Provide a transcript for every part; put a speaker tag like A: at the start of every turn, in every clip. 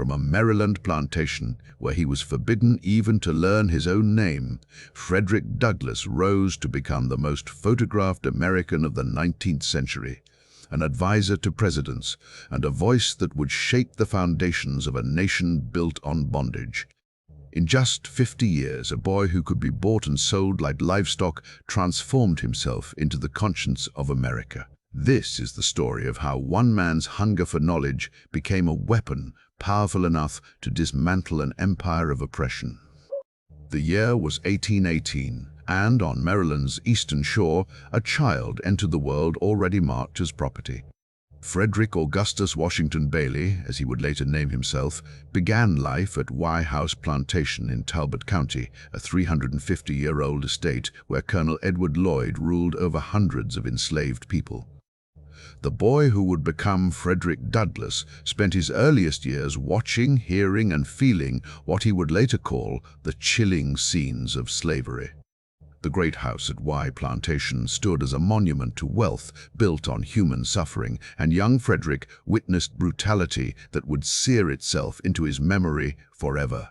A: From a Maryland plantation, where he was forbidden even to learn his own name, Frederick Douglass rose to become the most photographed American of the 19th century, an advisor to presidents, and a voice that would shape the foundations of a nation built on bondage. In just 50 years, a boy who could be bought and sold like livestock transformed himself into the conscience of America. This is the story of how one man's hunger for knowledge became a weapon powerful enough to dismantle an empire of oppression. The year was 1818, and on Maryland's eastern shore, a child entered the world already marked as property. Frederick Augustus Washington Bailey, as he would later name himself, began life at Y House Plantation in Talbot County, a 350-year-old estate where Colonel Edward Lloyd ruled over hundreds of enslaved people. The boy who would become Frederick Douglass spent his earliest years watching, hearing, and feeling what he would later call the chilling scenes of slavery. The great house at Y Plantation stood as a monument to wealth built on human suffering, and young Frederick witnessed brutality that would sear itself into his memory forever.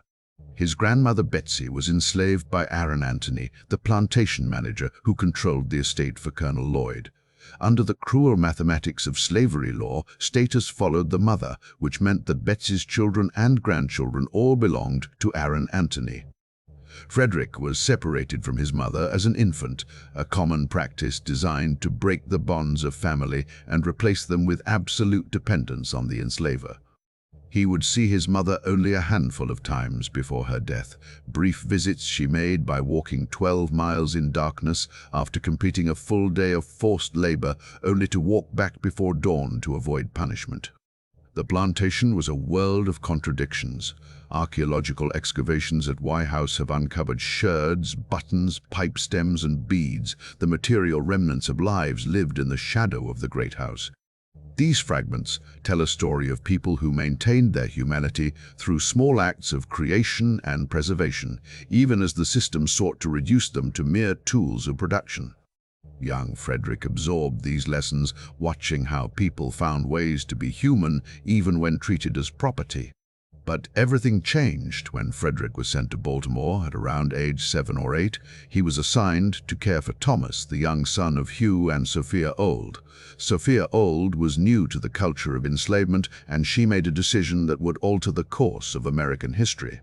A: His grandmother Betsy was enslaved by Aaron Anthony, the plantation manager who controlled the estate for Colonel Lloyd. Under the cruel mathematics of slavery law, status followed the mother, which meant that Betsy's children and grandchildren all belonged to Aaron Anthony. Frederick was separated from his mother as an infant, a common practice designed to break the bonds of family and replace them with absolute dependence on the enslaver. He would see his mother only a handful of times before her death, brief visits she made by walking 12 miles in darkness after completing a full day of forced labor, only to walk back before dawn to avoid punishment. The plantation was a world of contradictions. Archaeological excavations at Y House have uncovered sherds, buttons, pipe stems, and beads, the material remnants of lives lived in the shadow of the great house. These fragments tell a story of people who maintained their humanity through small acts of creation and preservation, even as the system sought to reduce them to mere tools of production. Young Frederick absorbed these lessons, watching how people found ways to be human even when treated as property. But everything changed when Frederick was sent to Baltimore at around age 7 or 8. He was assigned to care for Thomas, the young son of Hugh and Sophia Old. Sophia Old was new to the culture of enslavement, and she made a decision that would alter the course of American history.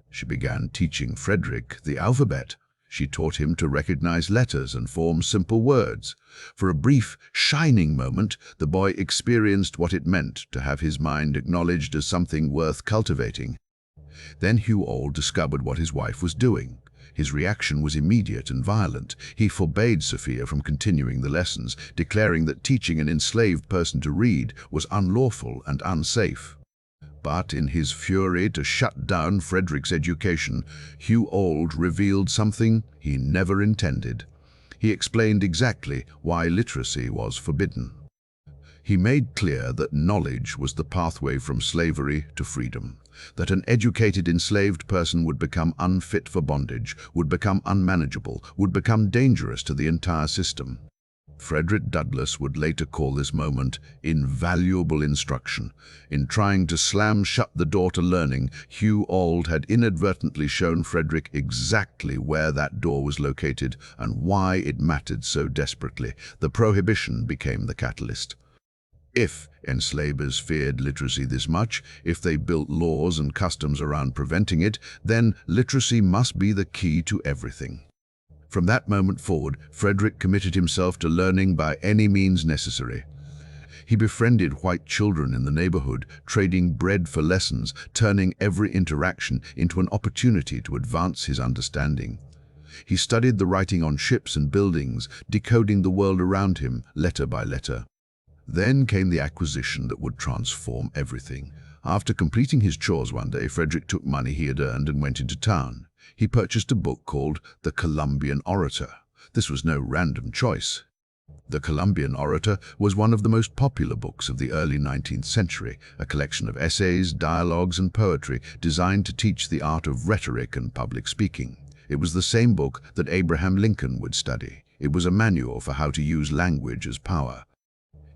A: She began teaching Frederick the alphabet. She taught him to recognize letters and form simple words. For a brief, shining moment, the boy experienced what it meant to have his mind acknowledged as something worth cultivating. Then Hugh Old discovered what his wife was doing. His reaction was immediate and violent. He forbade Sophia from continuing the lessons, declaring that teaching an enslaved person to read was unlawful and unsafe. But in his fury to shut down Frederick's education, Hugh Old revealed something he never intended. He explained exactly why literacy was forbidden. He made clear that knowledge was the pathway from slavery to freedom, that an educated enslaved person would become unfit for bondage, would become unmanageable, would become dangerous to the entire system. Frederick Douglass would later call this moment invaluable instruction. In trying to slam shut the door to learning, Hugh Old had inadvertently shown Frederick exactly where that door was located and why it mattered so desperately. The prohibition became the catalyst. If enslavers feared literacy this much, if they built laws and customs around preventing it, then literacy must be the key to everything. From that moment forward, Frederick committed himself to learning by any means necessary. He befriended white children in the neighborhood, trading bread for lessons, turning every interaction into an opportunity to advance his understanding. He studied the writing on ships and buildings, decoding the world around him, letter by letter. Then came the acquisition that would transform everything. After completing his chores one day, Frederick took money he had earned and went into town. He purchased a book called The Columbian Orator. This was no random choice. The Columbian Orator was one of the most popular books of the early 19th century, a collection of essays, dialogues, and poetry designed to teach the art of rhetoric and public speaking. It was the same book that Abraham Lincoln would study. It was a manual for how to use language as power.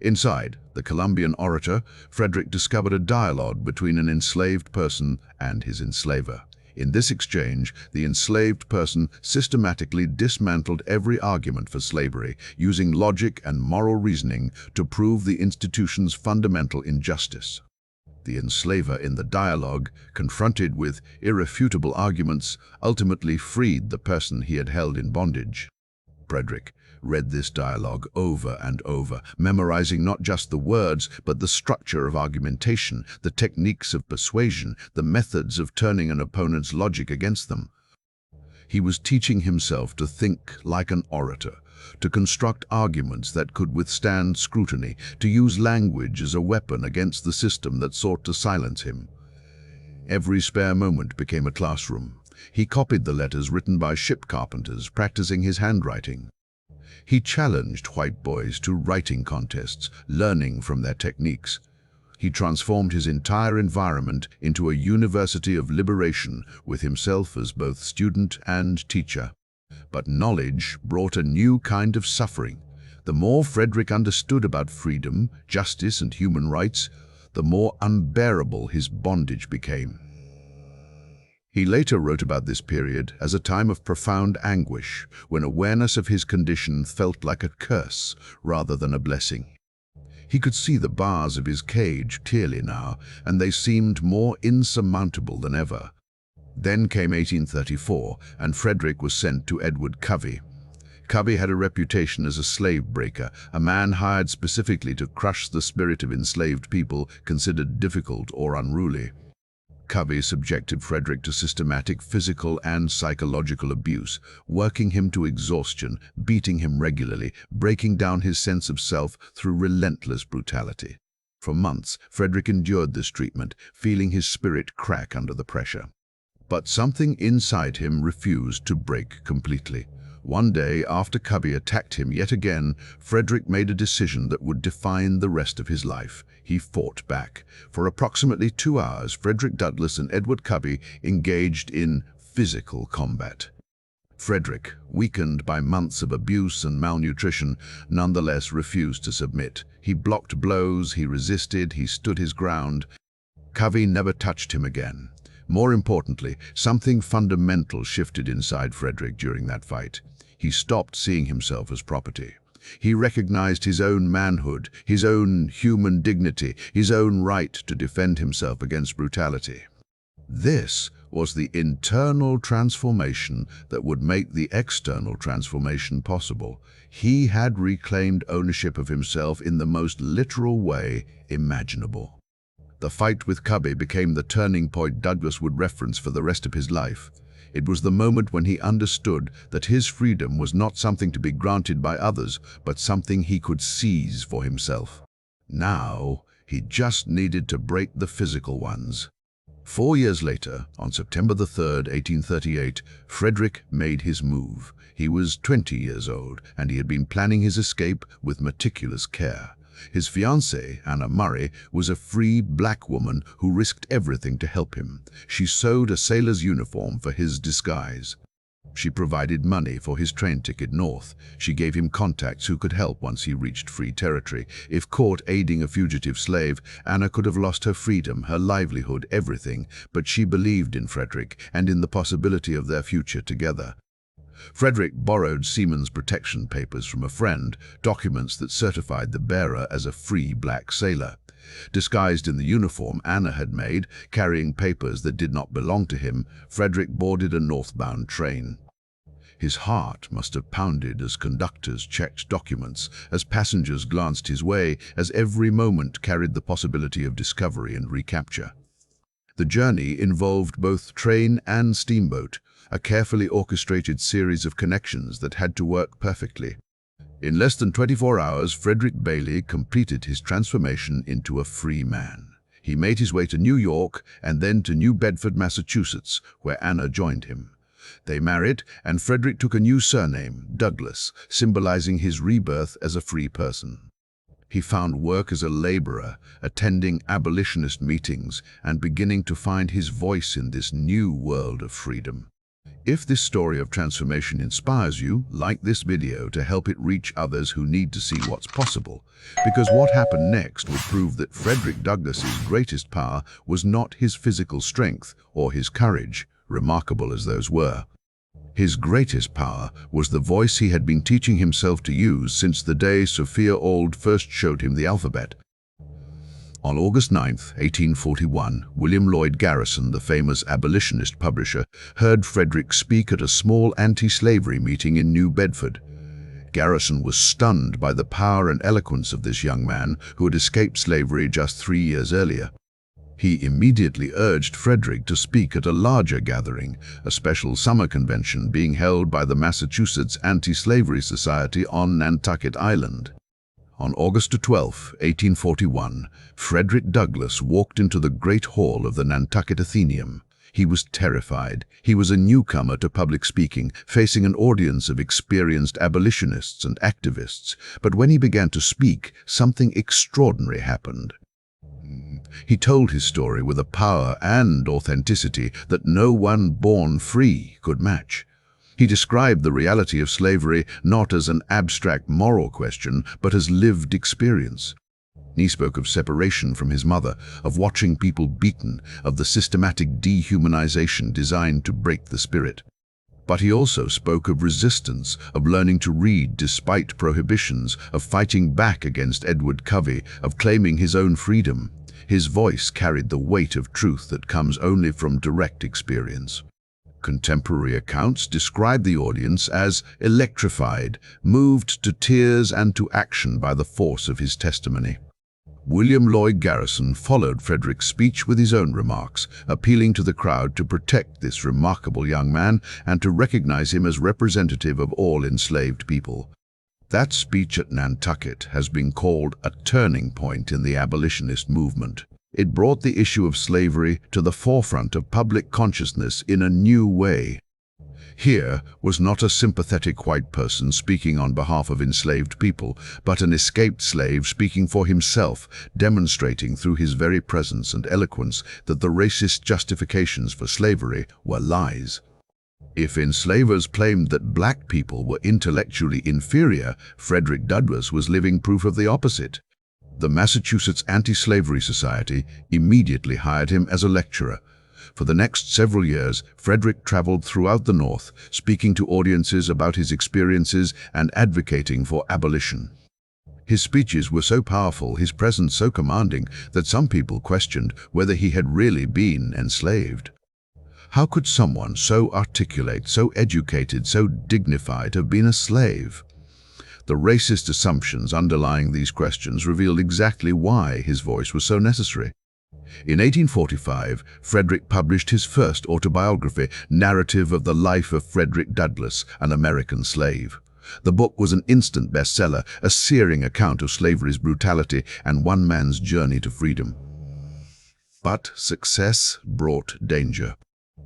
A: Inside the Columbian orator, Frederick discovered a dialogue between an enslaved person and his enslaver. In this exchange, the enslaved person systematically dismantled every argument for slavery, using logic and moral reasoning to prove the institution's fundamental injustice. The enslaver in the dialogue, confronted with irrefutable arguments, ultimately freed the person he had held in bondage. Frederick read this dialogue over and over, memorizing not just the words, but the structure of argumentation, the techniques of persuasion, the methods of turning an opponent's logic against them. He was teaching himself to think like an orator, to construct arguments that could withstand scrutiny, to use language as a weapon against the system that sought to silence him. Every spare moment became a classroom. He copied the letters written by ship carpenters, practicing his handwriting. He challenged white boys to writing contests, learning from their techniques. He transformed his entire environment into a university of liberation, with himself as both student and teacher. But knowledge brought a new kind of suffering. The more Frederick understood about freedom, justice, and human rights, the more unbearable his bondage became. He later wrote about this period as a time of profound anguish, when awareness of his condition felt like a curse rather than a blessing. He could see the bars of his cage clearly now, and they seemed more insurmountable than ever. Then came 1834, and Frederick was sent to Edward Covey. Covey had a reputation as a slave breaker, a man hired specifically to crush the spirit of enslaved people considered difficult or unruly. Covey subjected Frederick to systematic physical and psychological abuse, working him to exhaustion, beating him regularly, breaking down his sense of self through relentless brutality. For months, Frederick endured this treatment, feeling his spirit crack under the pressure. But something inside him refused to break completely. One day, after Covey attacked him yet again, Frederick made a decision that would define the rest of his life. He fought back. For approximately 2 hours, Frederick Douglass and Edward Covey engaged in physical combat. Frederick, weakened by months of abuse and malnutrition, nonetheless refused to submit. He blocked blows, he resisted, he stood his ground. Covey never touched him again. More importantly, something fundamental shifted inside Frederick during that fight. He stopped seeing himself as property. He recognized his own manhood, his own human dignity, his own right to defend himself against brutality. This was the internal transformation that would make the external transformation possible. He had reclaimed ownership of himself in the most literal way imaginable. The fight with Covey became the turning point Douglass would reference for the rest of his life. It was the moment when he understood that his freedom was not something to be granted by others, but something he could seize for himself. Now, he just needed to break the physical ones. 4 years later, on September the 3rd, 1838, Frederick made his move. He was 20 years old, and he had been planning his escape with meticulous care. His fiancée, Anna Murray, was a free black woman who risked everything to help him. She sewed a sailor's uniform for his disguise. She provided money for his train ticket north. She gave him contacts who could help once he reached free territory. If caught aiding a fugitive slave, Anna could have lost her freedom, her livelihood, everything, but she believed in Frederick and in the possibility of their future together. Frederick borrowed seaman's protection papers from a friend, documents that certified the bearer as a free black sailor. Disguised in the uniform Anna had made, carrying papers that did not belong to him, Frederick boarded a northbound train. His heart must have pounded as conductors checked documents, as passengers glanced his way, as every moment carried the possibility of discovery and recapture. The journey involved both train and steamboat, a carefully orchestrated series of connections that had to work perfectly. In less than 24 hours, Frederick Bailey completed his transformation into a free man. He made his way to New York and then to New Bedford, Massachusetts, where Anna joined him. They married, and Frederick took a new surname, Douglass, symbolizing his rebirth as a free person. He found work as a laborer, attending abolitionist meetings, and beginning to find his voice in this new world of freedom. If this story of transformation inspires you, like this video to help it reach others who need to see what's possible. Because what happened next would prove that Frederick Douglass's greatest power was not his physical strength or his courage, remarkable as those were. His greatest power was the voice he had been teaching himself to use since the day Sophia Auld first showed him the alphabet. On August 9, 1841, William Lloyd Garrison, the famous abolitionist publisher, heard Frederick speak at a small anti-slavery meeting in New Bedford. Garrison was stunned by the power and eloquence of this young man who had escaped slavery just 3 years earlier. He immediately urged Frederick to speak at a larger gathering, a special summer convention being held by the Massachusetts Anti-Slavery Society on Nantucket Island. On August 12, 1841, Frederick Douglass walked into the Great Hall of the Nantucket Athenaeum. He was terrified. He was a newcomer to public speaking, facing an audience of experienced abolitionists and activists. But when he began to speak, something extraordinary happened. He told his story with a power and authenticity that no one born free could match. He described the reality of slavery not as an abstract moral question, but as lived experience. He spoke of separation from his mother, of watching people beaten, of the systematic dehumanization designed to break the spirit. But he also spoke of resistance, of learning to read despite prohibitions, of fighting back against Edward Covey, of claiming his own freedom. His voice carried the weight of truth that comes only from direct experience. Contemporary accounts describe the audience as electrified, moved to tears and to action by the force of his testimony. William Lloyd Garrison followed Frederick's speech with his own remarks, appealing to the crowd to protect this remarkable young man and to recognize him as representative of all enslaved people. That speech at Nantucket has been called a turning point in the abolitionist movement. It brought the issue of slavery to the forefront of public consciousness in a new way. Here was not a sympathetic white person speaking on behalf of enslaved people, but an escaped slave speaking for himself, demonstrating through his very presence and eloquence that the racist justifications for slavery were lies. If enslavers claimed that black people were intellectually inferior, Frederick Douglass was living proof of the opposite. The Massachusetts Anti-Slavery Society immediately hired him as a lecturer. For the next several years, Frederick traveled throughout the North, speaking to audiences about his experiences and advocating for abolition. His speeches were so powerful, his presence so commanding, that some people questioned whether he had really been enslaved. How could someone so articulate, so educated, so dignified have been a slave? The racist assumptions underlying these questions revealed exactly why his voice was so necessary. In 1845, Frederick published his first autobiography, Narrative of the Life of Frederick Douglass, an American Slave. The book was an instant bestseller, a searing account of slavery's brutality and one man's journey to freedom. But success brought danger.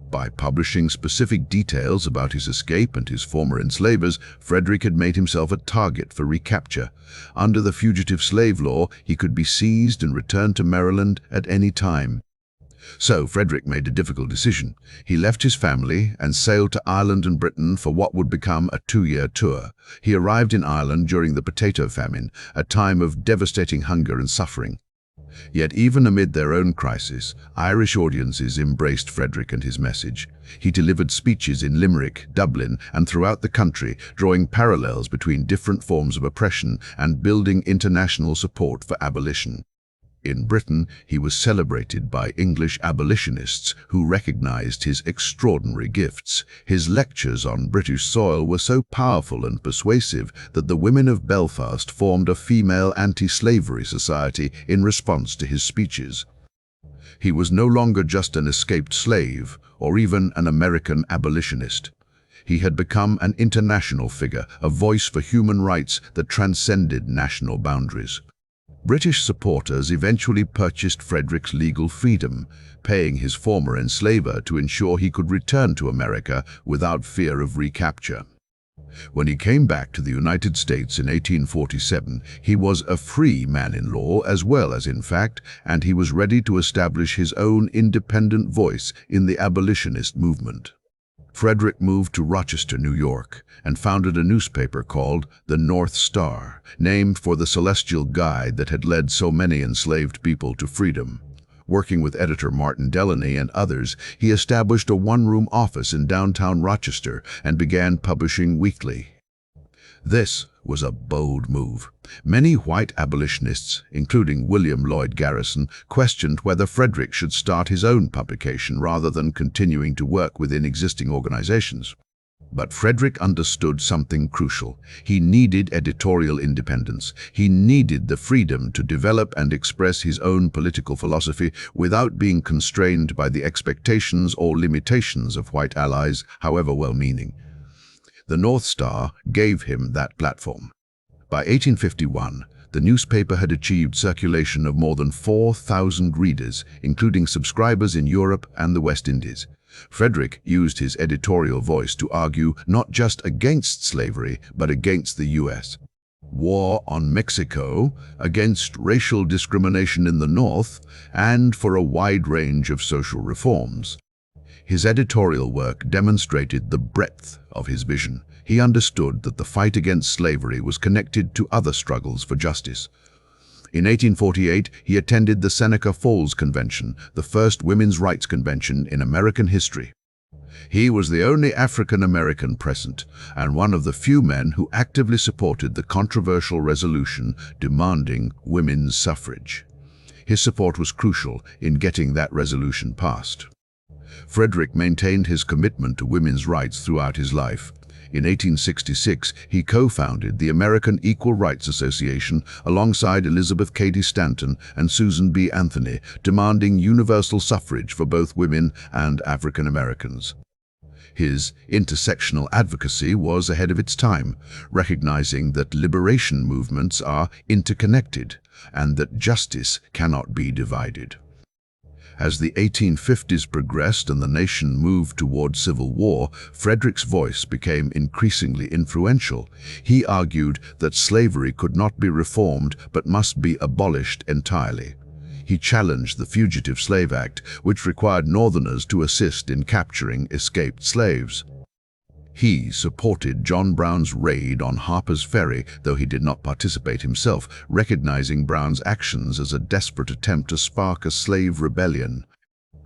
A: By publishing specific details about his escape and his former enslavers, Frederick had made himself a target for recapture. Under the fugitive slave law, he could be seized and returned to Maryland at any time. So Frederick made a difficult decision. He left his family and sailed to Ireland and Britain for what would become a 2-year tour. He arrived in Ireland during the potato famine, a time of devastating hunger and suffering. Yet even amid their own crisis, Irish audiences embraced Frederick and his message. He delivered speeches in Limerick, Dublin, and throughout the country, drawing parallels between different forms of oppression and building international support for abolition. In Britain, he was celebrated by English abolitionists who recognized his extraordinary gifts. His lectures on British soil were so powerful and persuasive that the women of Belfast formed a female anti-slavery society in response to his speeches. He was no longer just an escaped slave or even an American abolitionist. He had become an international figure, a voice for human rights that transcended national boundaries. British supporters eventually purchased Frederick's legal freedom, paying his former enslaver to ensure he could return to America without fear of recapture. When he came back to the United States in 1847, he was a free man in law as well as in fact, and he was ready to establish his own independent voice in the abolitionist movement. Frederick moved to Rochester, New York, and founded a newspaper called the North Star, named for the celestial guide that had led so many enslaved people to freedom. Working with editor Martin Delany and others, he established a one-room office in downtown Rochester and began publishing weekly. This was a bold move. Many white abolitionists, including William Lloyd Garrison, questioned whether Frederick should start his own publication rather than continuing to work within existing organizations. But Frederick understood something crucial. He needed editorial independence. He needed the freedom to develop and express his own political philosophy without being constrained by the expectations or limitations of white allies, however well-meaning. The North Star gave him that platform. By 1851, the newspaper had achieved circulation of more than 4,000 readers, including subscribers in Europe and the West Indies. Frederick used his editorial voice to argue not just against slavery, but against the U.S. war on Mexico, against racial discrimination in the North, and for a wide range of social reforms. His editorial work demonstrated the breadth of his vision. He understood that the fight against slavery was connected to other struggles for justice. In 1848, he attended the Seneca Falls Convention, the first women's rights convention in American history. He was the only African American present, and one of the few men who actively supported the controversial resolution demanding women's suffrage. His support was crucial in getting that resolution passed. Frederick maintained his commitment to women's rights throughout his life. In 1866, he co-founded the American Equal Rights Association alongside Elizabeth Cady Stanton and Susan B. Anthony, demanding universal suffrage for both women and African Americans. His intersectional advocacy was ahead of its time, recognizing that liberation movements are interconnected and that justice cannot be divided. As the 1850s progressed and the nation moved toward civil war, Frederick's voice became increasingly influential. He argued that slavery could not be reformed but must be abolished entirely. He challenged the Fugitive Slave Act, which required Northerners to assist in capturing escaped slaves. He supported John Brown's raid on Harper's Ferry, though he did not participate himself, recognizing Brown's actions as a desperate attempt to spark a slave rebellion.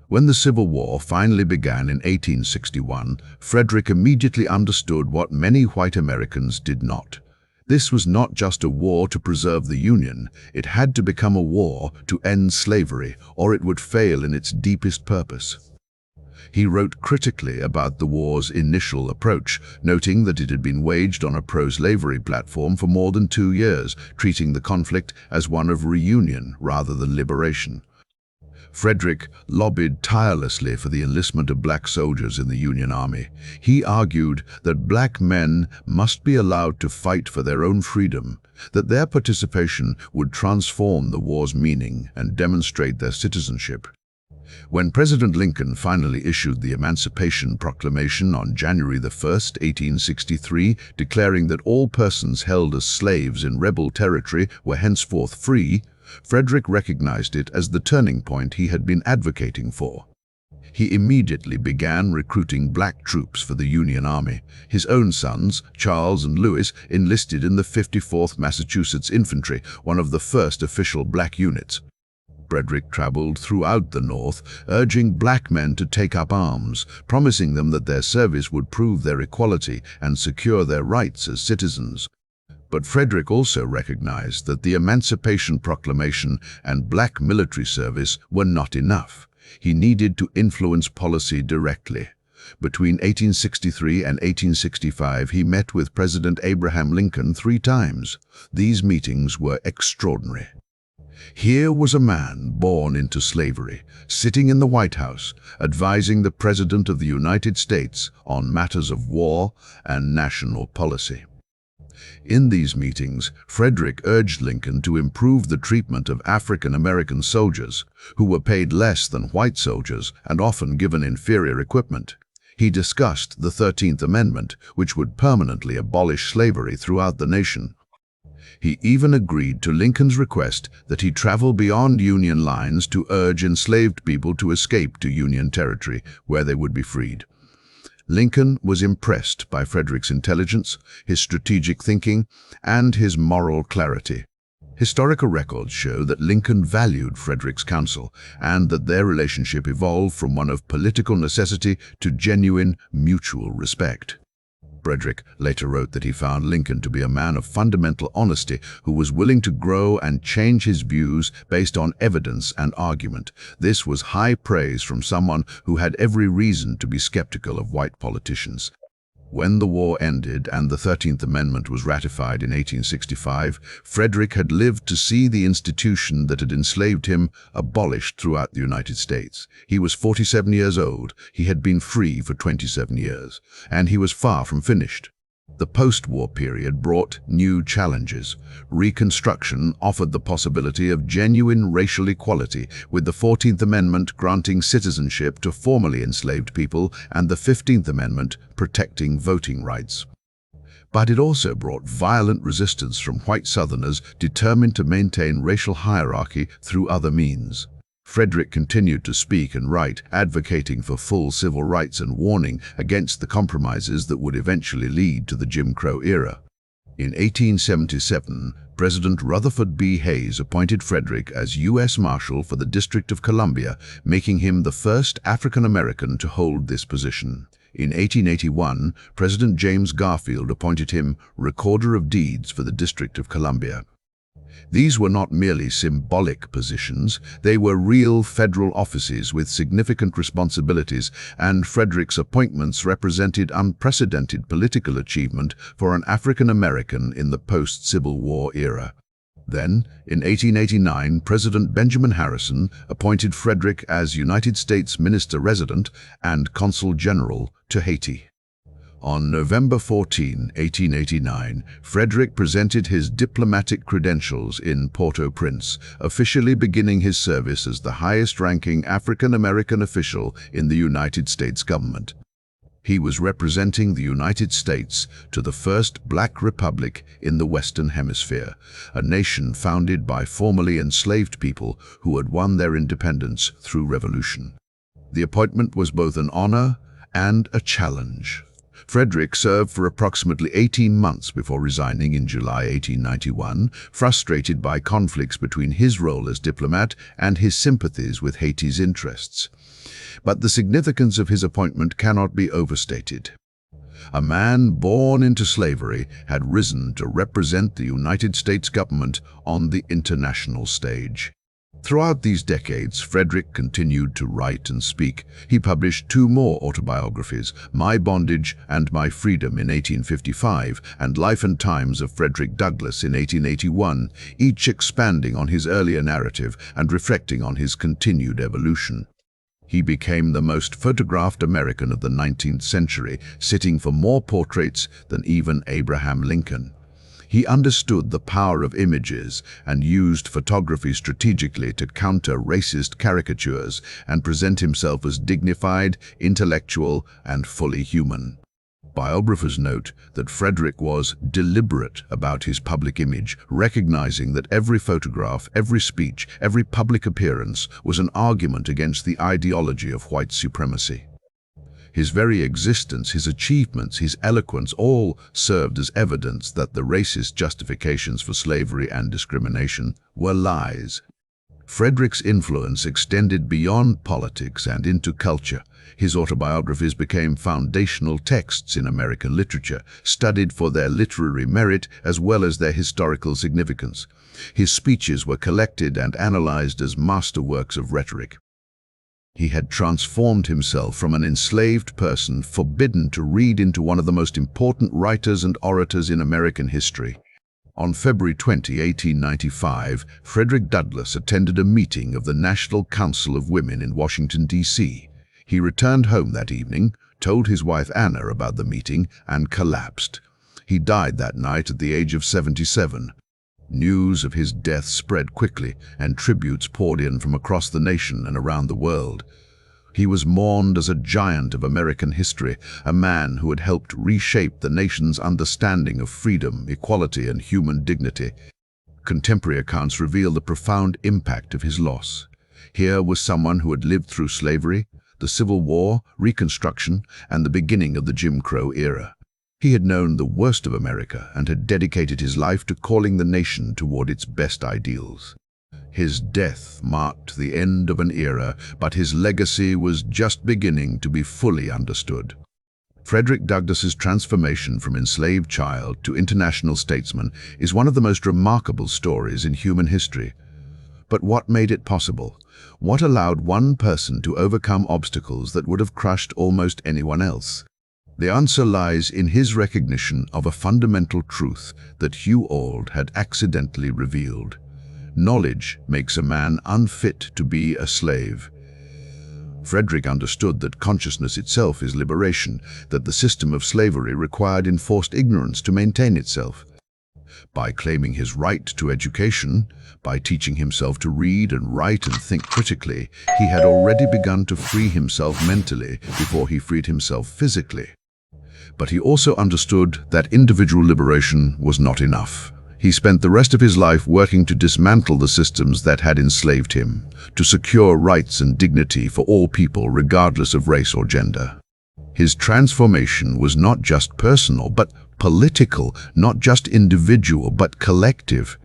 A: When the Civil War finally began in 1861, Frederick immediately understood what many white Americans did not. This was not just a war to preserve the Union, it had to become a war to end slavery, or it would fail in its deepest purpose. He wrote critically about the war's initial approach, noting that it had been waged on a pro-slavery platform for more than 2 years, treating the conflict as one of reunion rather than liberation. Frederick lobbied tirelessly for the enlistment of black soldiers in the Union Army. He argued that black men must be allowed to fight for their own freedom, that their participation would transform the war's meaning and demonstrate their citizenship. When President Lincoln finally issued the Emancipation Proclamation on January 1, 1863, declaring that all persons held as slaves in rebel territory were henceforth free, Frederick recognized it as the turning point he had been advocating for. He immediately began recruiting black troops for the Union Army. His own sons, Charles and Louis, enlisted in the 54th Massachusetts Infantry, one of the first official black units. Frederick traveled throughout the North, urging black men to take up arms, promising them that their service would prove their equality and secure their rights as citizens. But Frederick also recognized that the Emancipation Proclamation and black military service were not enough. He needed to influence policy directly. Between 1863 and 1865, he met with President Abraham Lincoln 3 times. These meetings were extraordinary. Here was a man born into slavery, sitting in the White House, advising the President of the United States on matters of war and national policy. In these meetings, Frederick urged Lincoln to improve the treatment of African American soldiers, who were paid less than white soldiers and often given inferior equipment. He discussed the 13th Amendment, which would permanently abolish slavery throughout the nation. He even agreed to Lincoln's request that he travel beyond Union lines to urge enslaved people to escape to Union territory, where they would be freed. Lincoln was impressed by Frederick's intelligence, his strategic thinking, and his moral clarity. Historical records show that Lincoln valued Frederick's counsel and that their relationship evolved from one of political necessity to genuine mutual respect. Frederick later wrote that he found Lincoln to be a man of fundamental honesty who was willing to grow and change his views based on evidence and argument. This was high praise from someone who had every reason to be skeptical of white politicians. When the war ended and the 13th Amendment was ratified in 1865, Frederick had lived to see the institution that had enslaved him abolished throughout the United States. He was 47 years old, he had been free for 27 years, and he was far from finished. The post-war period brought new challenges. Reconstruction offered the possibility of genuine racial equality, with the 14th Amendment granting citizenship to formerly enslaved people and the 15th Amendment protecting voting rights. But it also brought violent resistance from white Southerners determined to maintain racial hierarchy through other means. Frederick continued to speak and write, advocating for full civil rights and warning against the compromises that would eventually lead to the Jim Crow era. In 1877, President Rutherford B. Hayes appointed Frederick as U.S. Marshal for the District of Columbia, making him the first African American to hold this position. In 1881, President James Garfield appointed him Recorder of Deeds for the District of Columbia. These were not merely symbolic positions, they were real federal offices with significant responsibilities, and Frederick's appointments represented unprecedented political achievement for an African American in the post-Civil War era. Then, in 1889, President Benjamin Harrison appointed Frederick as United States Minister-Resident and Consul General to Haiti. On November 14, 1889, Frederick presented his diplomatic credentials in Port-au-Prince, officially beginning his service as the highest-ranking African-American official in the United States government. He was representing the United States to the first Black Republic in the Western Hemisphere, a nation founded by formerly enslaved people who had won their independence through revolution. The appointment was both an honor and a challenge. Frederick served for approximately 18 months before resigning in July 1891, frustrated by conflicts between his role as diplomat and his sympathies with Haiti's interests. But the significance of his appointment cannot be overstated. A man born into slavery had risen to represent the United States government on the international stage. Throughout these decades, Frederick continued to write and speak. He published 2 more autobiographies, My Bondage and My Freedom in 1855, and Life and Times of Frederick Douglass in 1881, each expanding on his earlier narrative and reflecting on his continued evolution. He became the most photographed American of the 19th century, sitting for more portraits than even Abraham Lincoln. He understood the power of images and used photography strategically to counter racist caricatures and present himself as dignified, intellectual, and fully human. Biographers note that Frederick was deliberate about his public image, recognizing that every photograph, every speech, every public appearance was an argument against the ideology of white supremacy. His very existence, his achievements, his eloquence all served as evidence that the racist justifications for slavery and discrimination were lies. Frederick's influence extended beyond politics and into culture. His autobiographies became foundational texts in American literature, studied for their literary merit as well as their historical significance. His speeches were collected and analyzed as masterworks of rhetoric. He had transformed himself from an enslaved person forbidden to read into one of the most important writers and orators in American history. On February 20, 1895, Frederick Douglass attended a meeting of the National Council of Women in Washington, D.C. He returned home that evening, told his wife Anna about the meeting, and collapsed. He died that night at the age of 77. News of his death spread quickly, and tributes poured in from across the nation and around the world. He was mourned as a giant of American history, a man who had helped reshape the nation's understanding of freedom, equality, and human dignity. Contemporary accounts reveal the profound impact of his loss. Here was someone who had lived through slavery, the Civil War, Reconstruction, and the beginning of the Jim Crow era. He had known the worst of America and had dedicated his life to calling the nation toward its best ideals. His death marked the end of an era, but his legacy was just beginning to be fully understood. Frederick Douglass's transformation from enslaved child to international statesman is one of the most remarkable stories in human history. But what made it possible? What allowed one person to overcome obstacles that would have crushed almost anyone else? The answer lies in his recognition of a fundamental truth that Hugh Auld had accidentally revealed. Knowledge makes a man unfit to be a slave. Frederick understood that consciousness itself is liberation, that the system of slavery required enforced ignorance to maintain itself. By claiming his right to education, by teaching himself to read and write and think critically, he had already begun to free himself mentally before he freed himself physically. But he also understood that individual liberation was not enough. He spent the rest of his life working to dismantle the systems that had enslaved him, to secure rights and dignity for all people regardless of race or gender. His transformation was not just personal, but political, not just individual, but collective.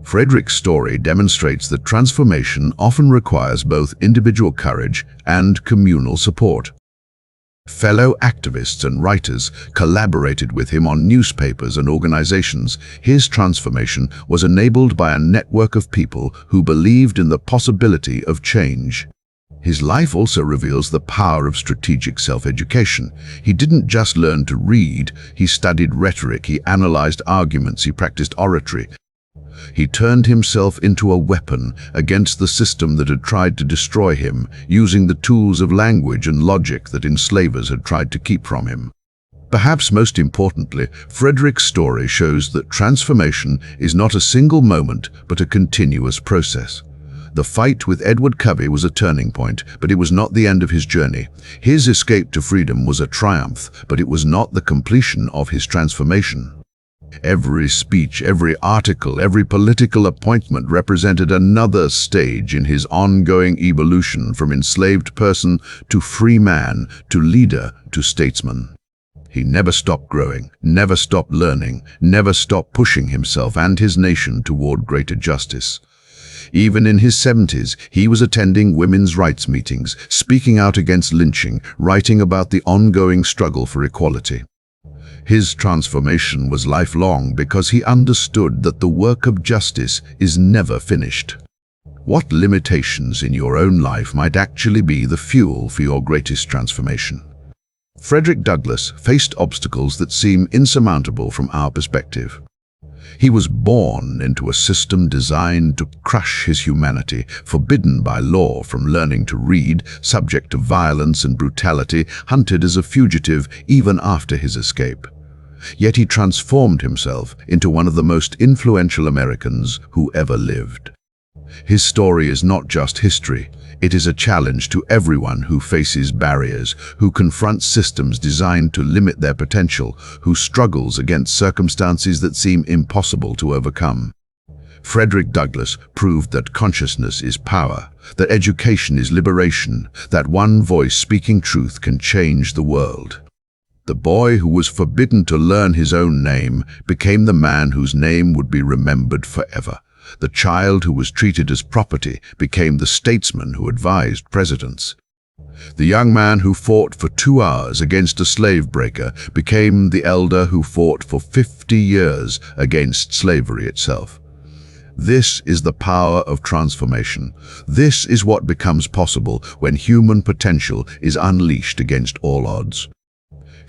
A: Frederick's story demonstrates that transformation often requires both individual courage and communal support. Fellow activists and writers collaborated with him on newspapers and organizations. His transformation was enabled by a network of people who believed in the possibility of change. His life also reveals the power of strategic self-education. He didn't just learn to read, he studied rhetoric, he analyzed arguments, he practiced oratory. He turned himself into a weapon against the system that had tried to destroy him, using the tools of language and logic that enslavers had tried to keep from him. Perhaps most importantly, Frederick's story shows that transformation is not a single moment, but a continuous process. The fight with Edward Covey was a turning point, but it was not the end of his journey. His escape to freedom was a triumph, but it was not the completion of his transformation. Every speech, every article, every political appointment represented another stage in his ongoing evolution from enslaved person to free man, to leader, to statesman. He never stopped growing, never stopped learning, never stopped pushing himself and his nation toward greater justice. Even in his 70s, he was attending women's rights meetings, speaking out against lynching, writing about the ongoing struggle for equality. His transformation was lifelong because he understood that the work of justice is never finished. What limitations in your own life might actually be the fuel for your greatest transformation? Frederick Douglass faced obstacles that seem insurmountable from our perspective. He was born into a system designed to crush his humanity, forbidden by law from learning to read, subject to violence and brutality, hunted as a fugitive even after his escape. Yet he transformed himself into one of the most influential Americans who ever lived. His story is not just history, it is a challenge to everyone who faces barriers, who confronts systems designed to limit their potential, who struggles against circumstances that seem impossible to overcome. Frederick Douglass proved that consciousness is power, that education is liberation, that one voice speaking truth can change the world. The boy who was forbidden to learn his own name became the man whose name would be remembered forever. The child who was treated as property became the statesman who advised presidents. The young man who fought for 2 hours against a slave breaker became the elder who fought for 50 years against slavery itself. This is the power of transformation. This is what becomes possible when human potential is unleashed against all odds.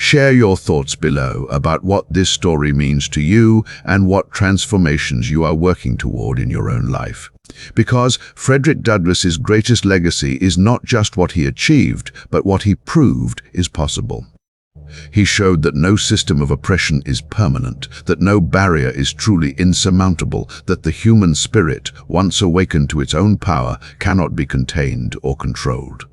A: Share your thoughts below about what this story means to you and what transformations you are working toward in your own life. Because Frederick Douglass's greatest legacy is not just what he achieved, but what he proved is possible. He showed that no system of oppression is permanent, that no barrier is truly insurmountable, that the human spirit, once awakened to its own power, cannot be contained or controlled.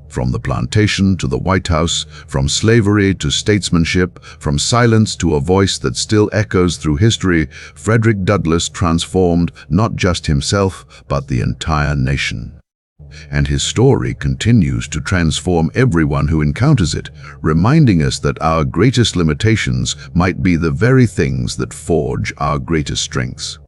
A: From the plantation to the White House, from slavery to statesmanship, from silence to a voice that still echoes through history, Frederick Douglass transformed not just himself, but the entire nation. And his story continues to transform everyone who encounters it, reminding us that our greatest limitations might be the very things that forge our greatest strengths.